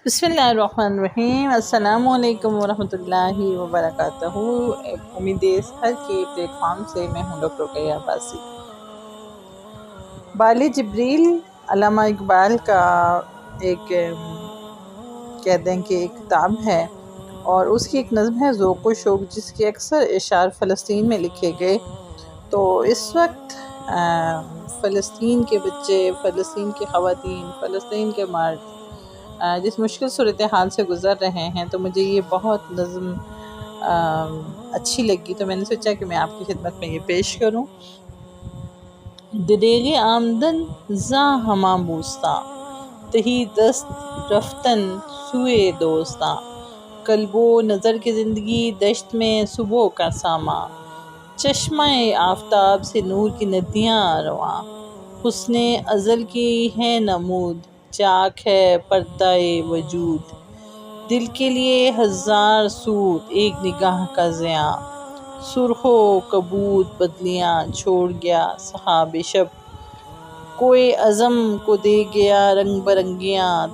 بسم اللہ الرحمن الرحیم۔ السلام علیکم ورحمۃ اللہ وبرکاتہ۔ امید ہر کے پلیٹ فارم سے میں ہوں ڈاکٹر رقیہ عباسی۔ بال جبریل علامہ اقبال کا ایک کہہ دیں کہ ایک کتاب ہے، اور اس کی ایک نظم ہے ذوق و شوق، جس کے اکثر اشعار فلسطین میں لکھے گئے۔ تو اس وقت فلسطین کے بچے، فلسطین کی خواتین، فلسطین کے مرد جس مشکل صورتحال سے گزر رہے ہیں، تو مجھے یہ بہت نظم اچھی لگی، تو میں نے سوچا کہ میں آپ کی خدمت میں یہ پیش کروں۔ دریغ آمدن زاں ہماں بوستاں، تہی دست رفتن سوئے دوستاں، قلب و نظر کی زندگی دشت میں صبح کا ساماں، چشمہ آفتاب سے نور کی ندیاں رواں، حسن ازل کی ہے نمود، چاک ہے پردہ وجود، دل کے لیے ہزار سود ایک نگاہ کا ضیاء، سرخ و کبود بدلیاں چھوڑ گیا سحاب شب، کوئے عزم کو دے گیا رنگ برنگیاں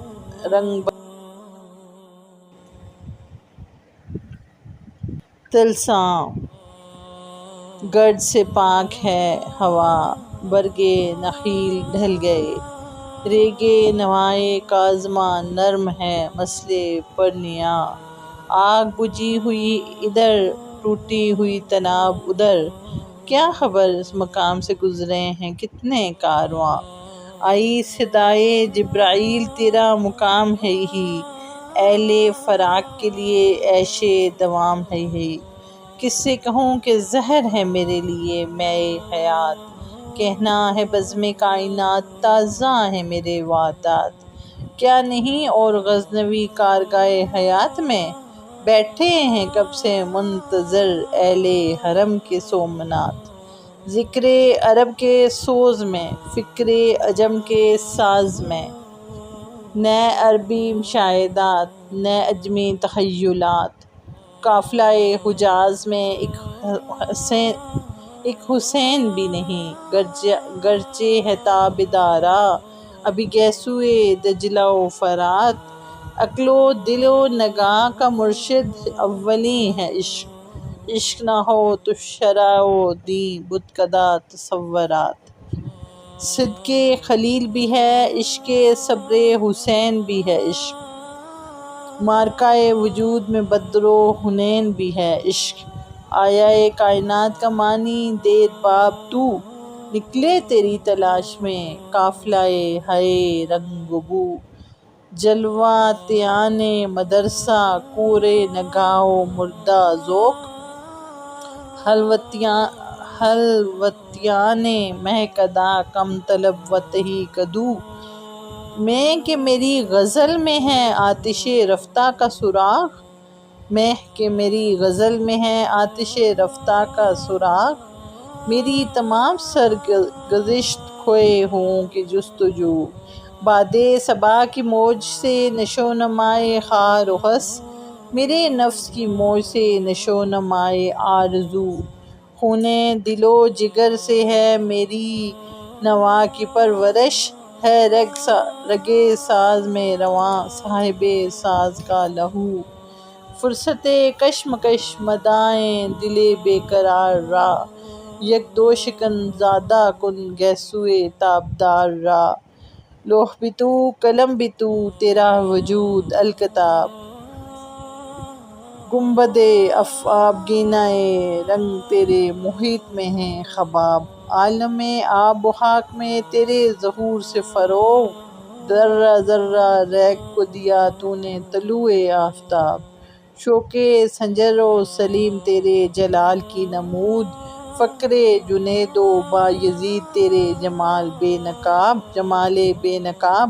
تلساں، گرد سے پاک ہے ہوا، برگے نخیل ڈھل گئے، ریگے نوائے کاظماں نرم ہے مسلے پرنیاں، آگ بجھی ہوئی ادھر ٹوٹی ہوئی طناب ادھر، کیا خبر اس مقام سے گزرے ہیں کتنے کارواں، آئی صدائے جبرائیل تیرا مقام ہے یہی، اہل فراق کے لیے عیش دوام ہے یہی، کس سے کہوں کہ زہر ہے میرے لیے مے حیات، کہنا ہے بزم کائنات تازہ ہے میرے وعدات، کیا نہیں اور غزنوی کارگاہ حیات میں، بیٹھے ہیں کب سے منتظر اہل حرم کے سومنات، ذکر عرب کے سوز میں، فکر عجم کے ساز میں، نئے عربی مشاہدات نئے عجمی تخیلات، قافلہ حجاز میں ایک حسین بھی نہیں، گرچہ ہے تاب دارا ابھی گیسوئے دجلہ و فرات، عقل و دل و نگاہ کا مرشد اولی ہے عشق، عشق نہ ہو تو شرع و دین بت کدہ تصورات، صدق خلیل بھی ہے عشق، صبر حسین بھی ہے عشق، معرکہ وجود میں بدر و حنین بھی ہے عشق، آیا کائنات کا معنی دیر باب تو، نکلے تیری تلاش میں قافلہ ہائے رنگ و بو، جلوہ تیان مدرسہ کور نگاہ و مردہ ذوق، حلوتیان مہکدہ کم طلب و تہی کدو، میں کہ میری غزل میں ہے آتش رفتہ کا سراغ، میں کہ میری غزل میں ہے آتش رفتہ کا سراغ، میری تمام سرگزشت کھوئے ہوں کی جستجو، باد صبا کی موج سے نشو نمائے خار و خس، میرے نفس کی موج سے نشو نمائے آرزو، خون دل و جگر سے ہے میری نوا کی پرورش، ہے رگ ساز میں رواں صاحب ساز کا لہو، فرصت کشمکش مدائیں دل بے قرار را، یک دو شکن زادہ کن گیسوئے تابدار را، لوح بھی تو قلم بھی تو تیرا وجود الکتاب، گنبد افاب گینہ رنگ تیرے محیط میں ہیں خباب، عالم آب و خاک میں تیرے ظہور سے فروغ، ذرہ ذرہ ریگ کو دیا تو نے طلوع آفتاب، شوق سنجر و سلیم تیرے جلال کی نمود، فخر جنید و بایزید تیرے جمال بے نقاب،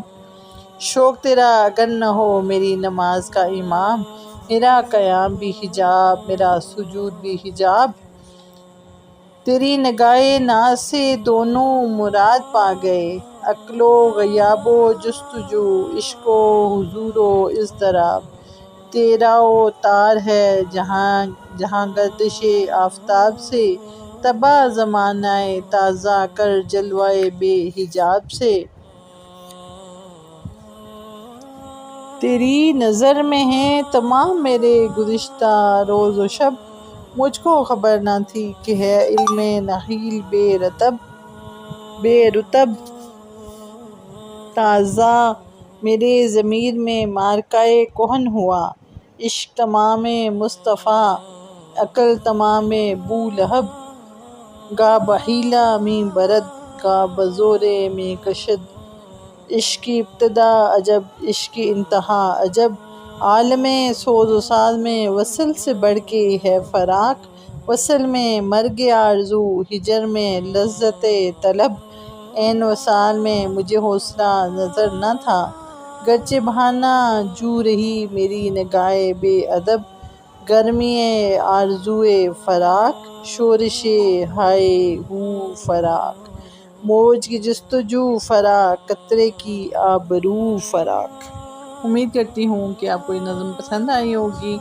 شوق تیرا اگر نہ ہو میری نماز کا امام، میرا قیام بھی حجاب میرا سجود بھی حجاب، تیری نگاہ ناز سے دونوں مراد پا گئے، عقل و غیاب و جستجو، عشق و حضور و اضطراب، تیرا و تار ہے جہاں گردش آفتاب سے، طبع زمانہ تازہ کر جلوہ بے حجاب سے، تیری نظر میں ہیں تمام میرے گزشتہ روز و شب، مجھ کو خبر نہ تھی کہ ہے علم نخیل بے رطب تازہ، میرے ضمیر میں مارکائے کہن ہوا، عشق تمام مصطفیٰ عقل تمام بولہب، گاہ بحیلہ میں برد گاہ بزور میں کشد، عشق کی ابتدا عجب عشق کی انتہا عجب، عالم سوز و ساز میں وصل سے بڑھ کے ہے فراق، وصل میں مرگ آرزو، ہجر میں لذت طلب، عین وصال میں مجھے حوصلہ نظر نہ تھا، گرچہ بہانہ جو رہی میری نگاہ بے ادب، گرمی آرزوئے فراق، شورش ہائے ہو فراق، موج کی جستجو فراق، قطرے کی آبرو فراق۔ امید کرتی ہوں کہ آپ کو یہ نظم پسند آئی ہوگی۔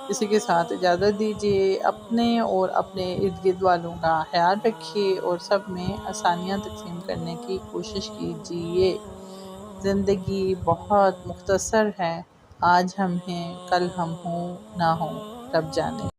اسی کے ساتھ اجازت دیجیے، اپنے اور اپنے ارد گرد والوں کا خیال رکھیے اور سب میں آسانیاں تقسیم کرنے کی کوشش کیجیے۔ زندگی بہت مختصر ہے، آج ہم ہیں کل ہم ہوں نہ ہوں، رب جانے۔